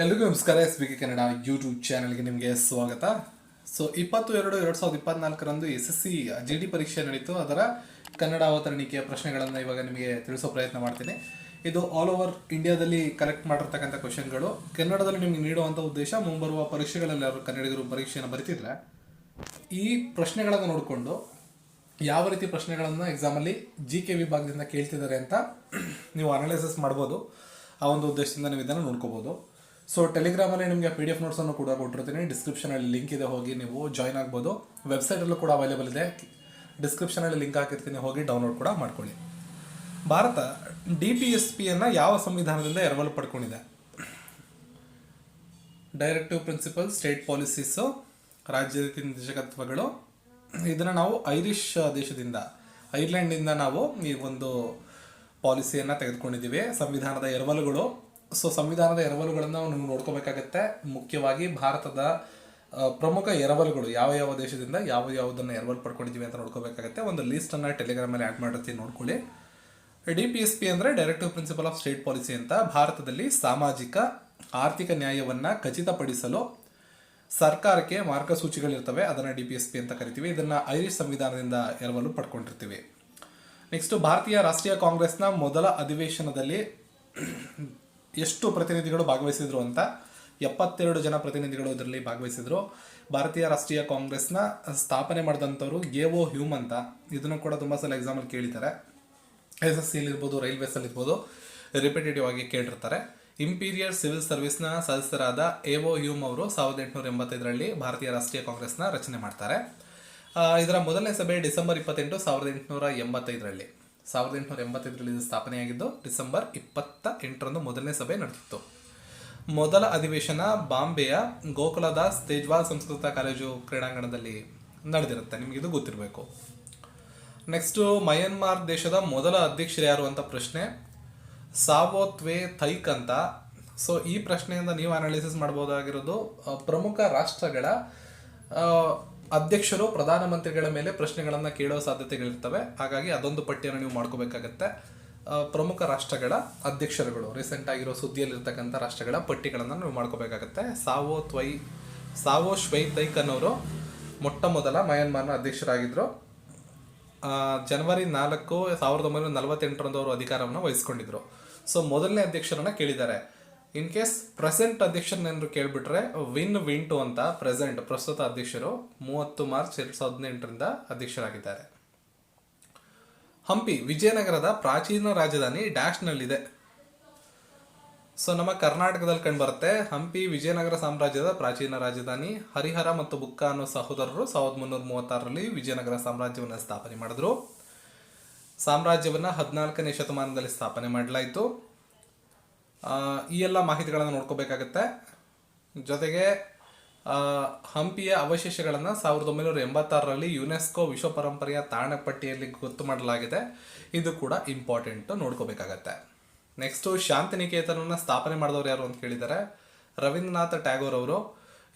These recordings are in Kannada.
ಎಲ್ರಿಗೂ ನಮಸ್ಕಾರ. SBK ಕನ್ನಡ ಯೂಟ್ಯೂಬ್ ಚಾನಲ್ಗೆ ನಿಮಗೆ ಸ್ವಾಗತ. ಸೊ 22/2/2024ರಂದು SSC GD ಪರೀಕ್ಷೆ ನಡೀತು. ಅದರ ಕನ್ನಡ ಅವತರಣಿಕೆಯ ಪ್ರಶ್ನೆಗಳನ್ನು ಇವಾಗ ನಿಮಗೆ ತಿಳಿಸೋ ಪ್ರಯತ್ನ ಮಾಡ್ತೀನಿ. ಇದು ಆಲ್ ಓವರ್ ಇಂಡಿಯಾದಲ್ಲಿ ಕಲೆಕ್ಟ್ ಮಾಡಿರ್ತಕ್ಕಂಥ ಕ್ವಶನ್ಗಳು. ಕನ್ನಡದಲ್ಲಿ ನಿಮಗೆ ನೀಡುವಂಥ ಉದ್ದೇಶ, ಮುಂಬರುವ ಪರೀಕ್ಷೆಗಳಲ್ಲಿ ಅವರು ಕನ್ನಡಿಗರು ಪರೀಕ್ಷೆಯನ್ನು ಬರೀತಿದ್ರೆ ಈ ಪ್ರಶ್ನೆಗಳನ್ನು ನೋಡಿಕೊಂಡು ಯಾವ ರೀತಿ ಪ್ರಶ್ನೆಗಳನ್ನು ಎಕ್ಸಾಮಲ್ಲಿ GK ವಿಭಾಗದಿಂದ ಕೇಳ್ತಿದ್ದಾರೆ ಅಂತ ನೀವು ಅನಾಲಿಸಿಸ್ ಮಾಡ್ಬೋದು. ಆ ಒಂದು ಉದ್ದೇಶದಿಂದ ನೀವು ಇದನ್ನು ನೋಡ್ಕೋಬೋದು. ಸೊ ಟೆಲಿಗ್ರಾಮಲ್ಲಿ ನಿಮಗೆ PDF ನೋಟ್ಸನ್ನು ಕೂಡ ಕೊಟ್ಟಿರ್ತೀನಿ. ಡಿಸ್ಕ್ರಿಪ್ಷನಲ್ಲಿ ಲಿಂಕ್ ಇದೆ, ಹೋಗಿ ನೀವು ಜಾಯ್ನ್ ಆಗ್ಬೋದು. ವೆಬ್ಸೈಟಲ್ಲೂ ಕೂಡ ಅವೈಲೇಬಲ್ ಇದೆ, ಡಿಸ್ಕ್ರಿಪ್ಷನಲ್ಲಿ ಲಿಂಕ್ ಹಾಕಿರ್ತೀನಿ, ಹೋಗಿ ಡೌನ್ಲೋಡ್ ಕೂಡ ಮಾಡ್ಕೊಳ್ಳಿ. ಭಾರತ DPSPಯನ್ನು ಯಾವ ಸಂವಿಧಾನದಿಂದ ಎರವಲು ಪಡ್ಕೊಂಡಿದೆ? ಡೈರೆಕ್ಟಿವ್ ಪ್ರಿನ್ಸಿಪಲ್, ಸ್ಟೇಟ್ ಪಾಲಿಸೀಸು, ರಾಜ್ಯ ನೀತಿ ನಿರ್ದೇಶಕತ್ವಗಳು. ಇದನ್ನು ನಾವು ಐರಿಷ್ ದೇಶದಿಂದ, ಐರ್ಲೆಂಡಿಂದ ನಾವು ಈ ಒಂದು ಪಾಲಿಸಿಯನ್ನು ತೆಗೆದುಕೊಂಡಿದ್ದೀವಿ. ಸಂವಿಧಾನದ ಎರವಲುಗಳು. ಸೊ ಸಂವಿಧಾನದ ಎರವಲುಗಳನ್ನು ನೀವು ನೋಡ್ಕೋಬೇಕಾಗತ್ತೆ. ಮುಖ್ಯವಾಗಿ ಭಾರತದ ಪ್ರಮುಖ ಎರವಲುಗಳು ಯಾವ ಯಾವ ದೇಶದಿಂದ ಯಾವುದನ್ನು ಎರವಲು ಪಡ್ಕೊಂಡಿದ್ದೀವಿ ಅಂತ ನೋಡ್ಕೋಬೇಕಾಗತ್ತೆ. ಒಂದು ಲೀಸ್ಟನ್ನು ಟೆಲಿಗ್ರಾಮಲ್ಲಿ ಆ್ಯಡ್ ಮಾಡಿರ್ತೀನಿ, ನೋಡ್ಕೊಳ್ಳಿ. DPSP ಅಂದರೆ directive principle of state policy ಅಂತ. ಭಾರತದಲ್ಲಿ ಸಾಮಾಜಿಕ ಆರ್ಥಿಕ ನ್ಯಾಯವನ್ನು ಖಚಿತಪಡಿಸಲು ಸರ್ಕಾರಕ್ಕೆ ಮಾರ್ಗಸೂಚಿಗಳಿರ್ತವೆ, ಅದನ್ನು DPSP ಅಂತ ಕರಿತೀವಿ. ಇದನ್ನು ಐರಿಷ್ ಸಂವಿಧಾನದಿಂದ ಎರವಲು ಪಡ್ಕೊಂಡಿರ್ತೀವಿ. ನೆಕ್ಸ್ಟು, ಭಾರತೀಯ ರಾಷ್ಟ್ರೀಯ ಕಾಂಗ್ರೆಸ್ನ ಮೊದಲ ಅಧಿವೇಶನದಲ್ಲಿ ಎಷ್ಟು ಪ್ರತಿನಿಧಿಗಳು ಭಾಗವಹಿಸಿದ್ರು ಅಂತ. 72 ಜನ ಪ್ರತಿನಿಧಿಗಳು ಇದರಲ್ಲಿ ಭಾಗವಹಿಸಿದ್ರು. ಭಾರತೀಯ ರಾಷ್ಟ್ರೀಯ ಕಾಂಗ್ರೆಸ್ನ ಸ್ಥಾಪನೆ ಮಾಡಿದಂಥವ್ರು A.O. ಹ್ಯೂಮ್ ಅಂತ. ಇದನ್ನು ಕೂಡ ತುಂಬ ಸಲ ಎಕ್ಸಾಮಲ್ಲಿ ಕೇಳಿದ್ದಾರೆ. SSCಲಿ ಇರ್ಬೋದು, ರೈಲ್ವೇಸಲ್ಲಿ ಇರ್ಬೋದು, ರಿಪಿಟೇಟಿವ್ ಆಗಿ ಕೇಳಿರ್ತಾರೆ. ಇಂಪೀರಿಯರ್ ಸಿವಿಲ್ ಸರ್ವಿಸ್ನ ಸದಸ್ಯರಾದ A.O. ಹ್ಯೂಮ್ ಅವರು 1885ರಲ್ಲಿ ಭಾರತೀಯ ರಾಷ್ಟ್ರೀಯ ಕಾಂಗ್ರೆಸ್ನ ರಚನೆ ಮಾಡ್ತಾರೆ. ಇದರ ಮೊದಲನೇ ಸಭೆ ಡಿಸೆಂಬರ್ 28, 1885ರಲ್ಲಿ. 1885ರಲ್ಲಿ ಇದು ಸ್ಥಾಪನೆಯಾಗಿದ್ದು, ಡಿಸೆಂಬರ್ 28ರಂದು ಮೊದಲನೇ ಸಭೆ ನಡೆದಿತ್ತು. ಮೊದಲ ಅಧಿವೇಶನ ಬಾಂಬೆಯ ಗೋಕುಲದಾಸ್ ತೇಜ್ವಾಲ್ ಸಂಸ್ಕೃತ ಕಾಲೇಜು ಕ್ರೀಡಾಂಗಣದಲ್ಲಿ ನಡೆದಿರುತ್ತೆ, ನಿಮಗಿದು ಗೊತ್ತಿರಬೇಕು. ನೆಕ್ಸ್ಟು, ಮಯನ್ಮಾರ್ ದೇಶದ ಮೊದಲ ಅಧ್ಯಕ್ಷರು ಯಾರು ಅಂತ ಪ್ರಶ್ನೆ. ಸಾವೋ ತ್ವೆ ಥೈಕ್ ಅಂತ. ಸೊ ಈ ಪ್ರಶ್ನೆಯಿಂದ ನೀವು ಅನಾಲಿಸಿಸ್ ಮಾಡ್ಬೋದಾಗಿರೋದು, ಪ್ರಮುಖ ರಾಷ್ಟ್ರಗಳ ಅಧ್ಯಕ್ಷರು ಪ್ರಧಾನಮಂತ್ರಿಗಳ ಮೇಲೆ ಪ್ರಶ್ನೆಗಳನ್ನು ಕೇಳೋ ಸಾಧ್ಯತೆಗಳಿರ್ತವೆ. ಹಾಗಾಗಿ ಅದೊಂದು ಪಟ್ಟಿಯನ್ನು ನೀವು ಮಾಡ್ಕೋಬೇಕಾಗತ್ತೆ. ಪ್ರಮುಖ ರಾಷ್ಟ್ರಗಳ ಅಧ್ಯಕ್ಷರುಗಳು, ರೀಸೆಂಟ್ ಆಗಿರೋ ಸುದ್ದಿಯಲ್ಲಿರ್ತಕ್ಕಂಥ ರಾಷ್ಟ್ರಗಳ ಪಟ್ಟಿಗಳನ್ನು ನೀವು ಮಾಡ್ಕೋಬೇಕಾಗತ್ತೆ. ಸಾವೋ ಶ್ವೈ ತೈಕ್ ಅನ್ನೋರು ಮೊಟ್ಟ ಮೊದಲ ಮಯನ್ಮಾರ್ನ ಅಧ್ಯಕ್ಷರಾಗಿದ್ದರು. ಜನವರಿ 4, 1948ರಂದು ಅವರು ಅಧಿಕಾರವನ್ನು ವಹಿಸ್ಕೊಂಡಿದ್ರು. ಸೊ ಮೊದಲನೇ ಅಧ್ಯಕ್ಷರನ್ನ ಕೇಳಿದ್ದಾರೆ. ಇನ್ ಕೇಸ್ ಪ್ರೆಸೆಂಟ್ ಅಧ್ಯಕ್ಷರನ್ನೇನಾದ್ರು ಕೇಳಿಬಿಟ್ರೆ ವಿಂಟು ಅಂತ, ಪ್ರಸ್ತುತ ಅಧ್ಯಕ್ಷರು 30 ಮಾರ್ಚ್ 2018ರಿಂದ ಅಧ್ಯಕ್ಷರಾಗಿದ್ದಾರೆ. ಹಂಪಿ ವಿಜಯನಗರದ ಪ್ರಾಚೀನ ರಾಜಧಾನಿ ಡ್ಯಾಶ್ನಲ್ಲಿದೆ. ಸೊ ನಮ್ಮ ಕರ್ನಾಟಕದಲ್ಲಿ ಕಂಡುಬರುತ್ತೆ. ಹಂಪಿ ವಿಜಯನಗರ ಸಾಮ್ರಾಜ್ಯದ ಪ್ರಾಚೀನ ರಾಜಧಾನಿ. ಹರಿಹರ ಮತ್ತು ಬುಕ್ಕ ಅನ್ನೋ ಸಹೋದರರು 1336ರಲ್ಲಿ ವಿಜಯನಗರ ಸಾಮ್ರಾಜ್ಯವನ್ನು ಸ್ಥಾಪನೆ ಮಾಡಿದ್ರು. ಸಾಮ್ರಾಜ್ಯವನ್ನು 14ನೇ ಶತಮಾನದಲ್ಲಿ ಸ್ಥಾಪನೆ ಮಾಡಲಾಯಿತು. ಈ ಎಲ್ಲ ಮಾಹಿತಿಗಳನ್ನು ನೋಡ್ಕೋಬೇಕಾಗತ್ತೆ. ಜೊತೆಗೆ ಹಂಪಿಯ ಅವಶೇಷಗಳನ್ನು 1986ರಲ್ಲಿ ಯುನೆಸ್ಕೋ ವಿಶ್ವ ಪರಂಪರೆಯ ತಾಣ ಪಟ್ಟಿಯಲ್ಲಿ ಗೊತ್ತು ಮಾಡಲಾಗಿದೆ. ಇದು ಕೂಡ ಇಂಪಾರ್ಟೆಂಟ್, ನೋಡ್ಕೋಬೇಕಾಗತ್ತೆ. ನೆಕ್ಸ್ಟು, ಶಾಂತಿನಿಕೇತನವನ್ನು ಸ್ಥಾಪನೆ ಮಾಡಿದವರು ಯಾರು ಅಂತ ಕೇಳಿದ್ದಾರೆ. ರವೀಂದ್ರನಾಥ್ ಟ್ಯಾಗೋರ್ ಅವರು.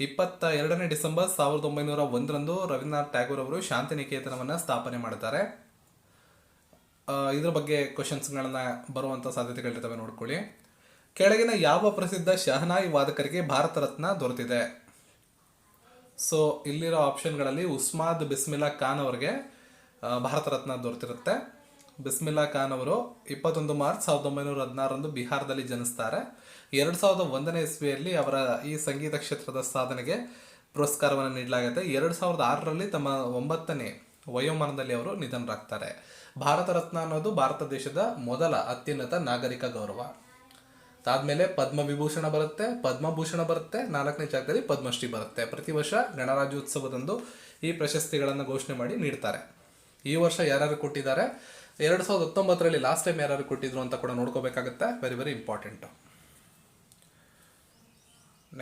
22ನೇ ಡಿಸೆಂಬರ್ 1901ರಂದು ರವೀಂದ್ರನಾಥ್ ಟ್ಯಾಗೋರ್ ಅವರು ಶಾಂತಿನಿಕೇತನವನ್ನು ಸ್ಥಾಪನೆ ಮಾಡ್ತಾರೆ. ಇದ್ರ ಬಗ್ಗೆ ಕ್ವಶನ್ಸ್ಗಳನ್ನ ಬರುವಂಥ ಸಾಧ್ಯತೆಗಳಿರ್ತವೆ, ನೋಡ್ಕೊಳ್ಳಿ. ಕೆಳಗಿನ ಯಾವ ಪ್ರಸಿದ್ಧ ಶಹನಾಯಿ ವಾದಕರಿಗೆ ಭಾರತ ರತ್ನ ದೊರೆತಿದೆ? ಸೊ ಇಲ್ಲಿರೋ ಆಪ್ಷನ್ಗಳಲ್ಲಿ ಉಸ್ಮಾದ್ ಬಿಸ್ಮಿಲ್ಲಾ ಖಾನ್ ಅವರಿಗೆ ಭಾರತ ರತ್ನ ದೊರೆತಿರುತ್ತೆ. ಬಿಸ್ಮಿಲ್ಲಾ ಖಾನ್ ಅವರು 21 ಮಾರ್ಚ್ 1916ರಂದು ಬಿಹಾರದಲ್ಲಿ ಜನಿಸ್ತಾರೆ. 2001ನೇ ಇಸ್ವಿಯಲ್ಲಿ ಅವರ ಈ ಸಂಗೀತ ಕ್ಷೇತ್ರದ ಸಾಧನೆಗೆ ಪುರಸ್ಕಾರವನ್ನು ನೀಡಲಾಗುತ್ತೆ. 2006ರಲ್ಲಿ ತಮ್ಮ 9ನೇ ವಯೋಮಾನದಲ್ಲಿ ಅವರು ನಿಧನರಾಗ್ತಾರೆ. ಭಾರತ ರತ್ನ ಅನ್ನೋದು ಭಾರತ ದೇಶದ ಮೊದಲ ಅತ್ಯುನ್ನತ ನಾಗರಿಕ ಗೌರವ. ಅದಾದ್ಮೇಲೆ ಪದ್ಮವಿಭೂಷಣ ಬರುತ್ತೆ, ಪದ್ಮಭೂಷಣ ಬರುತ್ತೆ, 4ನೇ ಜಾಗದಲ್ಲಿ ಪದ್ಮಶ್ರೀ ಬರುತ್ತೆ. ಪ್ರತಿ ವರ್ಷ ಗಣರಾಜ್ಯೋತ್ಸವದಂದು ಈ ಪ್ರಶಸ್ತಿಗಳನ್ನು ಘೋಷಣೆ ಮಾಡಿ ನೀಡ್ತಾರೆ. ಈ ವರ್ಷ ಯಾರ್ಯಾರು ಕೊಟ್ಟಿದ್ದಾರೆ, 2019ರಲ್ಲಿ ಲಾಸ್ಟ್ ಟೈಮ್ ಯಾರ್ಯಾರು ಕೊಟ್ಟಿದ್ರು ಅಂತ ಕೂಡ ನೋಡ್ಕೋಬೇಕಾಗುತ್ತೆ. Very very important.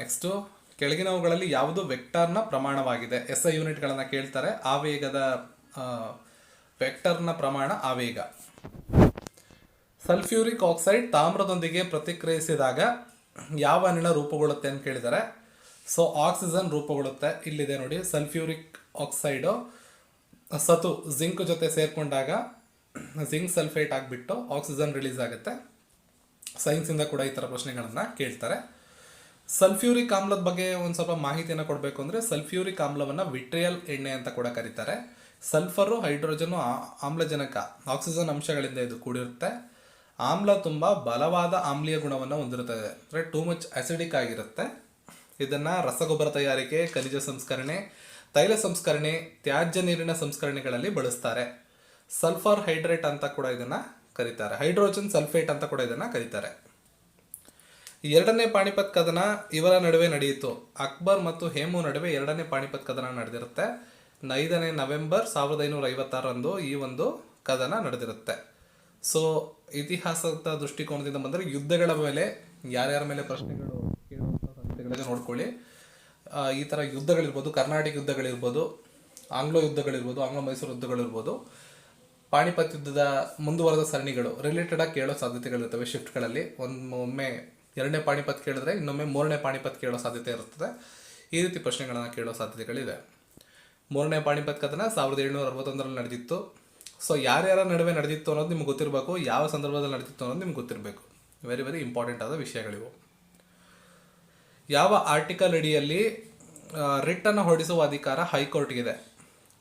ನೆಕ್ಸ್ಟು, ಕೆಳಗಿನವುಗಳಲ್ಲಿ ಯಾವುದು ವೆಕ್ಟರ್ನ ಪ್ರಮಾಣವಾಗಿದೆ? SI ಯೂನಿಟ್ಗಳನ್ನು ಕೇಳ್ತಾರೆ. ಆವೇಗದ ವೆಕ್ಟರ್ನ ಪ್ರಮಾಣ ಆವೇಗ. ಸಲ್ಫ್ಯೂರಿಕ್ ಆಕ್ಸೈಡ್ ತಾಮ್ರದೊಂದಿಗೆ ಪ್ರತಿಕ್ರಿಯಿಸಿದಾಗ ಯಾವ ಅನಿಲ ರೂಪುಗೊಳ್ಳುತ್ತೆ ಅಂತ ಕೇಳಿದ್ದಾರೆ. ಸೊ ಆಕ್ಸಿಜನ್ ರೂಪುಗೊಳ್ಳುತ್ತೆ. ಇಲ್ಲಿದೆ ನೋಡಿ, ಸಲ್ಫ್ಯೂರಿಕ್ ಆಕ್ಸೈಡು ಸತು ಜಿಂಕ್ ಜೊತೆ ಸೇರಿಕೊಂಡಾಗ ಜಿಂಕ್ ಸಲ್ಫೇಟ್ ಆಗಿಬಿಟ್ಟು ಆಕ್ಸಿಜನ್ ರಿಲೀಸ್ ಆಗುತ್ತೆ. ಸೈನ್ಸಿಂದ ಕೂಡ ಈ ಥರ ಪ್ರಶ್ನೆಗಳನ್ನು ಕೇಳ್ತಾರೆ. ಸಲ್ಫ್ಯೂರಿಕ್ ಆಮ್ಲದ ಬಗ್ಗೆ ಒಂದು ಸ್ವಲ್ಪ ಮಾಹಿತಿಯನ್ನು ಕೊಡಬೇಕು ಅಂದರೆ, ಸಲ್ಫ್ಯೂರಿಕ್ ಆಮ್ಲವನ್ನು ವಿಟ್ರಿಯಲ್ ಎಣ್ಣೆ ಅಂತ ಕೂಡ ಕರೀತಾರೆ. ಸಲ್ಫರು, ಹೈಡ್ರೋಜನು, ಆಮ್ಲಜನಕ, ಆಕ್ಸಿಜನ್ ಅಂಶಗಳಿಂದ ಇದು ಕೂಡಿರುತ್ತೆ. ಆಮ್ಲ ತುಂಬ ಬಲವಾದ ಆಮ್ಲೀಯ ಗುಣವನ್ನು ಹೊಂದಿರುತ್ತದೆ, ಅಂದರೆ ಟೂ ಮಚ್ ಅಸಿಡಿಕ್ ಆಗಿರುತ್ತೆ. ಇದನ್ನು ರಸಗೊಬ್ಬರ ತಯಾರಿಕೆ, ಖನಿಜ ಸಂಸ್ಕರಣೆ, ತೈಲ ಸಂಸ್ಕರಣೆ, ತ್ಯಾಜ್ಯ ನೀರಿನ ಸಂಸ್ಕರಣೆಗಳಲ್ಲಿ ಬಳಸ್ತಾರೆ. ಸಲ್ಫರ್ ಹೈಡ್ರೇಟ್ ಅಂತ ಕೂಡ ಇದನ್ನು ಕರೀತಾರೆ. ಹೈಡ್ರೋಜನ್ ಸಲ್ಫೇಟ್ ಅಂತ ಕೂಡ ಇದನ್ನು ಕರೀತಾರೆ. ಎರಡನೇ ಪಾಣಿಪತ್ ಕದನ ಇವರ ನಡುವೆ ನಡೆಯಿತು. ಅಕ್ಬರ್ ಮತ್ತು ಹೇಮು ನಡುವೆ ಎರಡನೇ ಪಾಣಿಪತ್ ಕದನ ನಡೆದಿರುತ್ತೆ. 5ನೇ ನವೆಂಬರ್ 1556ರಂದು ಈ ಒಂದು ಕದನ ನಡೆದಿರುತ್ತೆ. ಸೊ ಇತಿಹಾಸದ ದೃಷ್ಟಿಕೋನದಿಂದ ಬಂದರೆ ಯುದ್ಧಗಳ ಮೇಲೆ ಯಾರ್ಯಾರ ಮೇಲೆ ಪ್ರಶ್ನೆಗಳು ಕೇಳುವಂಥ ಸಾಧ್ಯತೆಗಳಿಗೆ ನೋಡ್ಕೊಳ್ಳಿ. ಈ ಥರ ಯುದ್ಧಗಳಿರ್ಬೋದು, ಕರ್ನಾಟಕ ಯುದ್ಧಗಳಿರ್ಬೋದು, ಆಂಗ್ಲೋ ಯುದ್ಧಗಳಿರ್ಬೋದು, ಆಂಗ್ಲೋ ಮೈಸೂರು ಯುದ್ಧಗಳಿರ್ಬೋದು, ಪಾಣಿಪತ್ ಯುದ್ಧದ ಮುಂದುವರೆದ ಸರಣಿಗಳು ರಿಲೇಟೆಡ್ ಆಗಿ ಕೇಳೋ ಸಾಧ್ಯತೆಗಳಿರ್ತವೆ ಶಿಫ್ಟ್ಗಳಲ್ಲಿ. ಒಮ್ಮೆ 2ನೇ ಪಾಣಿಪತ್ ಕೇಳಿದ್ರೆ ಇನ್ನೊಮ್ಮೆ 3ನೇ ಪಾಣಿಪತ್ ಕೇಳೋ ಸಾಧ್ಯತೆ ಇರ್ತದೆ. ಈ ರೀತಿ ಪ್ರಶ್ನೆಗಳನ್ನು ಕೇಳೋ ಸಾಧ್ಯತೆಗಳಿದೆ. 3ನೇ ಪಾಣಿಪತ್ ಕದನ 1761ರಲ್ಲಿ ನಡೆದಿತ್ತು. ಸೊ ಯಾರ್ಯಾರ ನಡುವೆ ನಡೆದಿತ್ತು ಅನ್ನೋದು ನಿಮ್ಗೆ ಗೊತ್ತಿರಬೇಕು, ಯಾವ ಸಂದರ್ಭದಲ್ಲಿ ನಡೆದಿತ್ತು ಅನ್ನೋದು ನಿಮ್ಗೆ ಗೊತ್ತಿರಬೇಕು. ವೆರಿ ವೆರಿ ಇಂಪಾರ್ಟೆಂಟ್ ಆದ ವಿಷಯಗಳಿವು. ಯಾವ ಆರ್ಟಿಕಲ್ ಅಡಿಯಲ್ಲಿ ರಿಟ್ಟನ್ನು ಹೊರಡಿಸುವ ಅಧಿಕಾರ ಹೈಕೋರ್ಟ್ಗಿದೆ?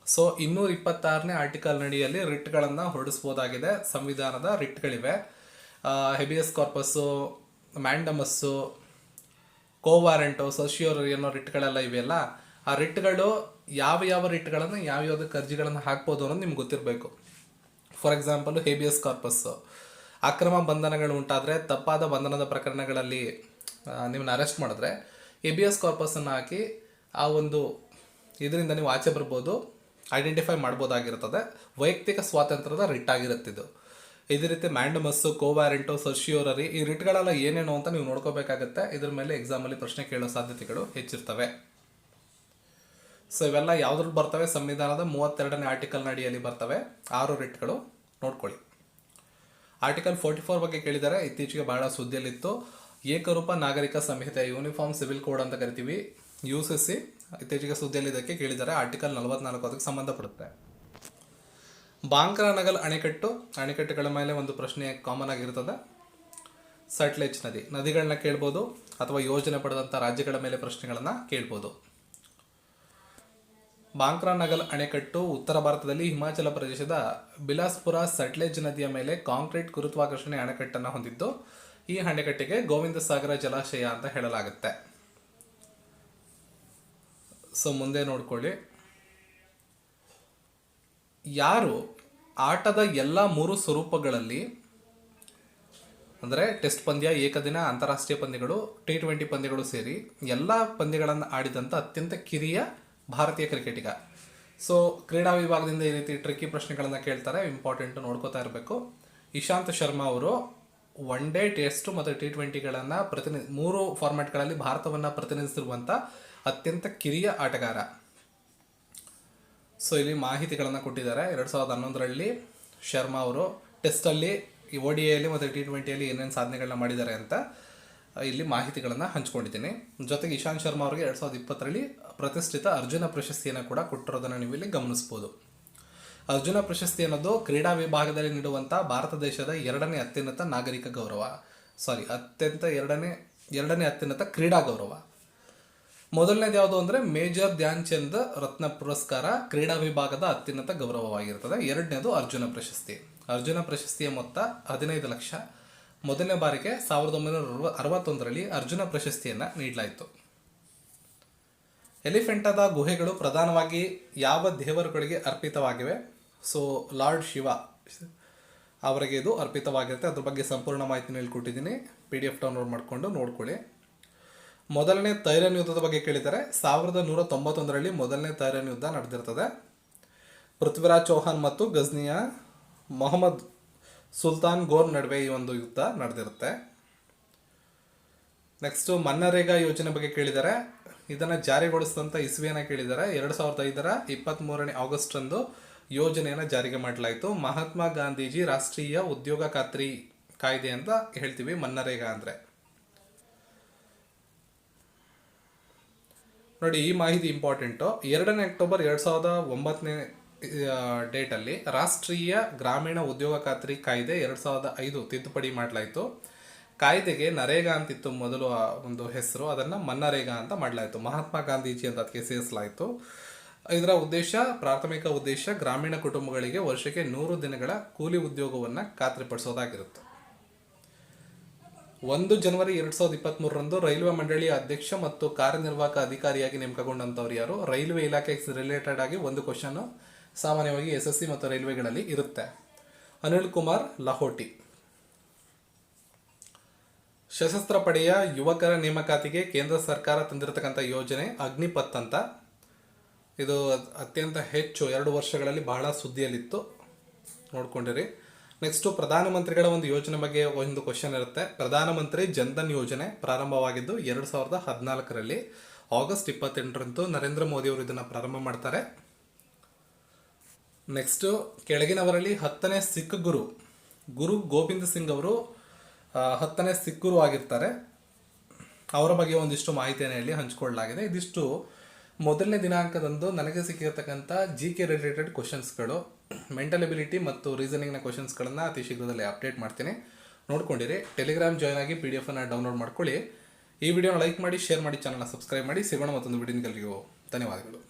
ಸೊ 226ನೇ ಆರ್ಟಿಕಲ್ ಅಡಿಯಲ್ಲಿ ರಿಟ್ಗಳನ್ನು ಹೊರಡಿಸ್ಬೋದಾಗಿದೆ. ಸಂವಿಧಾನದ ರಿಟ್ಗಳಿವೆ. ಹೆಬಿಯಸ್ ಕಾರ್ಪಸ್ಸು, ಮ್ಯಾಂಡಮಸ್ಸು, ಕೋವಾರೆಂಟು, ಸೋಶಿಯೋರಿ ಅನ್ನೋ ರಿಟ್ಗಳೆಲ್ಲ ಇವೆಯಲ್ಲ, ಆ ರಿಟ್ಗಳು ಯಾವ ರಿಟ್ಗಳನ್ನು ಯಾವ್ಯಾವುದಕ್ಕೆ ಅರ್ಜಿಗಳನ್ನು ಹಾಕ್ಬೋದು ಅನ್ನೋದು ನಿಮ್ಗೆ ಗೊತ್ತಿರಬೇಕು. ಫಾರ್ ಎಕ್ಸಾಂಪಲ್, ಹೇಬಿಯಸ್ ಕಾರ್ಪಸ್ಸು, ಅಕ್ರಮ ಬಂಧನಗಳು ಉಂಟಾದರೆ, ತಪ್ಪಾದ ಬಂಧನದ ಪ್ರಕರಣಗಳಲ್ಲಿ ನಿಮ್ಮನ್ನ ಅರೆಸ್ಟ್ ಮಾಡಿದ್ರೆ ಹೇಬಿಯಸ್ ಕಾರ್ಪಸ್ಸನ್ನು ಹಾಕಿ ಆ ಒಂದು ಇದರಿಂದ ನೀವು ಆಚೆ ಬರ್ಬೋದು, ಐಡೆಂಟಿಫೈ ಮಾಡ್ಬೋದಾಗಿರ್ತದೆ. ವೈಯಕ್ತಿಕ ಸ್ವಾತಂತ್ರ್ಯದ ರಿಟ್ ಆಗಿರುತ್ತಿದ್ದು. ಇದೇ ರೀತಿ ಮ್ಯಾಂಡಮಸ್ಸು, ಕೋವಾರೆಂಟು, ಸರ್ಶಿಯೋರರಿ, ಈ ರಿಟ್ಗಳೆಲ್ಲ ಏನೇನು ಅಂತ ನೀವು ನೋಡ್ಕೋಬೇಕಾಗತ್ತೆ. ಇದ್ರ ಮೇಲೆ ಎಕ್ಸಾಮಲ್ಲಿ ಪ್ರಶ್ನೆ ಕೇಳೋ ಸಾಧ್ಯತೆಗಳು ಹೆಚ್ಚಿರ್ತವೆ. ಸೊ ಇವೆಲ್ಲ ಯಾವುದ್ರಲ್ಲಿ ಬರ್ತವೆ? ಸಂವಿಧಾನದ 32ನೇ ಆರ್ಟಿಕಲ್ನ ಅಡಿಯಲ್ಲಿ ಬರ್ತವೆ. 6 ರಿಟ್ಗಳು ನೋಡ್ಕೊಳ್ಳಿ. ಆರ್ಟಿಕಲ್ 44 ಬಗ್ಗೆ ಕೇಳಿದರೆ ಇತ್ತೀಚೆಗೆ ಬಹಳ ಸುದ್ದಿಯಲ್ಲಿತ್ತು. ಏಕರೂಪ ನಾಗರಿಕ ಸಂಹಿತೆ, ಯೂನಿಫಾರ್ಮ್ ಸಿವಿಲ್ ಕೋಡ್ ಅಂತ ಕರಿತೀವಿ, UCC, ಇತ್ತೀಚೆಗೆ ಸುದ್ದಿಯಲ್ಲಿ ಇದಕ್ಕೆ ಕೇಳಿದ್ದಾರೆ. ಆರ್ಟಿಕಲ್ 44 ಅದಕ್ಕೆ ಸಂಬಂಧಪಡುತ್ತೆ. ಬಾಂಕ್ರಾ ನಗಲ್ ಅಣೆಕಟ್ಟುಗಳ ಮೇಲೆ ಒಂದು ಪ್ರಶ್ನೆ ಕಾಮನ್ ಆಗಿರ್ತದೆ. ಸಟ್ಲೆಜ್ ನದಿಗಳನ್ನ ಕೇಳ್ಬೋದು, ಅಥವಾ ಯೋಜನೆ ಪಡೆದಂಥ ರಾಜ್ಯಗಳ ಮೇಲೆ ಪ್ರಶ್ನೆಗಳನ್ನು ಕೇಳ್ಬೋದು. ಬಾಂಕ್ರಾ ನಗಲ್ ಅಣೆಕಟ್ಟು ಉತ್ತರ ಭಾರತದಲ್ಲಿ ಹಿಮಾಚಲ ಪ್ರದೇಶದ ಬಿಲಾಸ್ಪುರ ಸಟ್ಲೆಜ್ ನದಿಯ ಮೇಲೆ ಕಾಂಕ್ರೀಟ್ ಗುರುತ್ವಾಕರ್ಷಣೆ ಅಣೆಕಟ್ಟನ್ನು ಹೊಂದಿದ್ದು, ಈ ಅಣೆಕಟ್ಟಿಗೆ ಗೋವಿಂದ ಸಾಗರ ಜಲಾಶಯ ಅಂತ ಹೇಳಲಾಗುತ್ತೆ. ಸೊ ಮುಂದೆ ನೋಡ್ಕೊಳ್ಳಿ. ಯಾರು ಆಟದ ಎಲ್ಲ 3 ಸ್ವರೂಪಗಳಲ್ಲಿ, ಅಂದರೆ ಟೆಸ್ಟ್ ಪಂದ್ಯ, ಏಕದಿನ, ಅಂತಾರಾಷ್ಟ್ರೀಯ ಪಂದ್ಯಗಳು, T20 ಪಂದ್ಯಗಳು ಸೇರಿ ಎಲ್ಲ ಪಂದ್ಯಗಳನ್ನು ಆಡಿದಂಥ ಅತ್ಯಂತ ಕಿರಿಯ ಭಾರತೀಯ ಕ್ರಿಕೆಟಿಗ? ಸೊ ಕ್ರೀಡಾ ವಿಭಾಗದಿಂದ ಈ ರೀತಿ ಟ್ರಿಕ್ಕಿ ಪ್ರಶ್ನೆಗಳನ್ನು ಕೇಳ್ತಾರೆ, ಇಂಪಾರ್ಟೆಂಟು ನೋಡ್ಕೋತಾ ಇರಬೇಕು. ಇಶಾಂತ್ ಶರ್ಮಾ ಅವರು 1 ಡೇ, ಟೆಸ್ಟ್ ಮತ್ತು T20ಗಳನ್ನು 3 ಫಾರ್ಮ್ಯಾಟ್ಗಳಲ್ಲಿ ಭಾರತವನ್ನು ಪ್ರತಿನಿಧಿಸಿರುವಂಥ ಅತ್ಯಂತ ಕಿರಿಯ ಆಟಗಾರ. ಸೊ ಇಲ್ಲಿ ಮಾಹಿತಿಗಳನ್ನು ಕೊಟ್ಟಿದ್ದಾರೆ. 2011ರಲ್ಲಿ ಶರ್ಮಾ ಅವರು ಟೆಸ್ಟಲ್ಲಿ, ODIಯಲ್ಲಿ ಮತ್ತು T20ಯಲ್ಲಿ ಏನೇನು ಸಾಧನೆಗಳನ್ನ ಮಾಡಿದ್ದಾರೆ ಅಂತ ಇಲ್ಲಿ ಮಾಹಿತಿಗಳನ್ನು ಹಂಚ್ಕೊಂಡಿದ್ದೀನಿ. ಜೊತೆಗೆ ಇಶಾಂತ್ ಶರ್ಮಾ ಅವರಿಗೆ 2020ರಲ್ಲಿ ಪ್ರತಿಷ್ಠಿತ ಅರ್ಜುನ ಪ್ರಶಸ್ತಿಯನ್ನು ಕೂಡ ಕೊಟ್ಟಿರೋದನ್ನು ನೀವು ಇಲ್ಲಿ ಗಮನಿಸ್ಬೋದು. ಅರ್ಜುನ ಪ್ರಶಸ್ತಿ ಅನ್ನೋದು ಕ್ರೀಡಾ ವಿಭಾಗದಲ್ಲಿ ನೀಡುವಂಥ ಭಾರತ ದೇಶದ 2ನೇ ಅತ್ಯುನ್ನತ ನಾಗರಿಕ ಗೌರವ, ಎರಡನೇ ಅತ್ಯುನ್ನತ ಕ್ರೀಡಾ ಗೌರವ. ಮೊದಲನೇದು ಯಾವುದು ಅಂದರೆ ಮೇಜರ್ ಧ್ಯಾನ್ ಚಂದ್ ರತ್ನ ಪುರಸ್ಕಾರ, ಕ್ರೀಡಾ ವಿಭಾಗದ ಅತ್ಯುನ್ನತ ಗೌರವವಾಗಿರ್ತದೆ. ಎರಡನೇದು ಅರ್ಜುನ ಪ್ರಶಸ್ತಿ. ಅರ್ಜುನ ಪ್ರಶಸ್ತಿಯ ಮೊತ್ತ 15 ಲಕ್ಷ. ಮೊದಲನೇ ಬಾರಿಗೆ 1961ರಲ್ಲಿ ಅರ್ಜುನ ಪ್ರಶಸ್ತಿಯನ್ನು ನೀಡಲಾಯಿತು. ಎಲಿಫೆಂಟಾದ ಗುಹೆಗಳು ಪ್ರಧಾನವಾಗಿ ಯಾವ ದೇವರುಗಳಿಗೆ ಅರ್ಪಿತವಾಗಿವೆ? ಸೊ ಲಾರ್ಡ್ ಶಿವ ಅವರಿಗೆ ಇದು ಅರ್ಪಿತವಾಗಿರುತ್ತೆ. ಅದ್ರ ಬಗ್ಗೆ ಸಂಪೂರ್ಣ ಮಾಹಿತಿನ ಹೇಳ್ಕೊಟ್ಟಿದ್ದೀನಿ, PDF ಡೌನ್ಲೋಡ್ ಮಾಡಿಕೊಂಡು ನೋಡ್ಕೊಳ್ಳಿ. ಮೊದಲನೇ ತೈರನ್ ಯುದ್ಧದ ಬಗ್ಗೆ ಕೇಳಿದರೆ 1191ರಲ್ಲಿ ಮೊದಲನೇ ತೈರನ್ ಯುದ್ಧ ನಡೆದಿರ್ತದೆ. ಪೃಥ್ವಿರಾಜ್ ಚೌಹಾನ್ ಮತ್ತು ಗಜ್ನಿಯ ಮೊಹಮ್ಮದ್ ಸುಲ್ತಾನ್ ಗೋರ್ ನಡುವೆ ಈ ಒಂದು ಯುದ್ಧ ನಡೆದಿರುತ್ತೆ. ನೆಕ್ಸ್ಟು ಮನ್ನರೇಗಾ ಯೋಜನೆ ಬಗ್ಗೆ ಕೇಳಿದರೆ ಇದನ್ನು ಜಾರಿಗೊಳಿಸಿದಂಥ ಇಸ್ವಿಯನ್ನು ಕೇಳಿದ್ದಾರೆ. 2005ರ 23ನೇ ಆಗಸ್ಟ್ರಂದು ಯೋಜನೆಯನ್ನು ಜಾರಿಗೆ ಮಾಡಲಾಯಿತು. ಮಹಾತ್ಮ ಗಾಂಧೀಜಿ ರಾಷ್ಟ್ರೀಯ ಉದ್ಯೋಗ ಖಾತ್ರಿ ಕಾಯ್ದೆ ಅಂತ ಹೇಳ್ತೀವಿ ಮನ್ನರೇಗಾ ಅಂದರೆ. ನೋಡಿ, ಈ ಮಾಹಿತಿ ಇಂಪಾರ್ಟೆಂಟು. 2ನೇ ಅಕ್ಟೋಬರ್ 2009ನೇ ಡೇಟಲ್ಲಿ ರಾಷ್ಟ್ರೀಯ ಗ್ರಾಮೀಣ ಉದ್ಯೋಗ ಖಾತ್ರಿ ಕಾಯ್ದೆ 2005 ತಿದ್ದುಪಡಿ ಮಾಡಲಾಯಿತು. ಕಾಯ್ದೆಗೆ ನರೇಗಾ ಅಂತಿತ್ತು ಮೊದಲು ಆ ಒಂದು ಹೆಸರು, ಅದನ್ನು ಮನ್ನರೇಗಾ ಅಂತ ಮಾಡಲಾಯಿತು. ಮಹಾತ್ಮ ಗಾಂಧೀಜಿ ಅಂತ ಅದಕ್ಕೆ ಸೇರಿಸಲಾಯಿತು. ಇದರ ಉದ್ದೇಶ, ಪ್ರಾಥಮಿಕ ಉದ್ದೇಶ ಗ್ರಾಮೀಣ ಕುಟುಂಬಗಳಿಗೆ ವರ್ಷಕ್ಕೆ 100 ದಿನಗಳ ಕೂಲಿ ಉದ್ಯೋಗವನ್ನು ಖಾತ್ರಿಪಡಿಸೋದಾಗಿರುತ್ತೆ. 1 ಜನವರಿ 2023ರಂದು ರೈಲ್ವೆ ಮಂಡಳಿಯ ಅಧ್ಯಕ್ಷ ಮತ್ತು ಕಾರ್ಯನಿರ್ವಾಹಕ ಅಧಿಕಾರಿಯಾಗಿ ನೇಮಕಗೊಂಡಂಥವ್ರು ಯಾರು? ರೈಲ್ವೆ ಇಲಾಖೆಗೆ ರಿಲೇಟೆಡ್ ಆಗಿ ಒಂದು ಕ್ವಶನ್ ಸಾಮಾನ್ಯವಾಗಿ SSC ಮತ್ತು ರೈಲ್ವೆಗಳಲ್ಲಿ ಇರುತ್ತೆ. ಅನಿಲ್ ಕುಮಾರ್ ಲಹೋಟಿ. ಸಶಸ್ತ್ರ ಪಡೆಯ ಯುವಕರ ನೇಮಕಾತಿಗೆ ಕೇಂದ್ರ ಸರ್ಕಾರ ತಂದಿರತಕ್ಕಂಥ ಯೋಜನೆ ಅಗ್ನಿಪಥ್ ಅಂತ. ಇದು ಅತ್ಯಂತ ಹೆಚ್ಚು 2 ವರ್ಷಗಳಲ್ಲಿ ಬಹಳ ಸುದ್ದಿಯಲ್ಲಿತ್ತು, ನೋಡ್ಕೊಂಡಿರಿ. ನೆಕ್ಸ್ಟು ಪ್ರಧಾನಮಂತ್ರಿಗಳ ಒಂದು ಯೋಜನೆ ಬಗ್ಗೆ ಒಂದು ಕ್ವಶನ್ ಇರುತ್ತೆ. ಪ್ರಧಾನಮಂತ್ರಿ ಜನ್ಧನ್ ಯೋಜನೆ ಪ್ರಾರಂಭವಾಗಿದ್ದು 2014ರಲ್ಲಿ ಆಗಸ್ಟ್ 28ರಂದು ನರೇಂದ್ರ ಮೋದಿ ಅವರು ಇದನ್ನು ಪ್ರಾರಂಭ ಮಾಡ್ತಾರೆ. ನೆಕ್ಸ್ಟು ಕೆಳಗಿನವರಲ್ಲಿ 10ನೇ ಸಿಖ್ ಗುರು ಗೋವಿಂದ್ ಸಿಂಗ್ ಅವರು 10ನೇ ಸಿಖ್ ಗುರು ಆಗಿರ್ತಾರೆ. ಅವರ ಬಗ್ಗೆ ಒಂದಿಷ್ಟು ಮಾಹಿತಿಯನ್ನು ಇಲ್ಲಿ ಹಂಚಿಕೊಳ್ಳಲಾಗಿದೆ. ಇದಿಷ್ಟು ಮೊದಲನೇ ದಿನಾಂಕದಂದು ನನಗೆ ಸಿಕ್ಕಿರತಕ್ಕಂಥ GK ರಿಲೇಟೆಡ್ ಕ್ವಶನ್ಸ್ಗಳು, ಮೆಂಟಲ್ ಎಬಿಲಿಟಿ ಮತ್ತು ರೀಸನಿಂಗ್ನ ಕ್ವಶನ್ಸ್ಗಳನ್ನು ಅತಿ ಶೀಘ್ರದಲ್ಲಿ ಅಪ್ಡೇಟ್ ಮಾಡ್ತೀನಿ, ನೋಡ್ಕೊಂಡಿರಿ. ಟೆಲಿಗ್ರಾಮ್ ಜಾಯ್ನ್ ಆಗಿ PDF ಅನ್ನು ಡೌನ್ಲೋಡ್ ಮಾಡ್ಕೊಳ್ಳಿ. ಈ ವಿಡಿಯೋನ ಲೈಕ್ ಮಾಡಿ, ಶೇರ್ ಮಾಡಿ, ಚಾನಲ್ನ ಸಬ್ಸ್ಕ್ರೈಬ್ ಮಾಡಿ. ಸಿಗೋಣ ಮತ್ತೊಂದು ವಿಡಿಯೋಗೆಲ್ಲರಿಗೂ ಧನ್ಯವಾದಗಳು.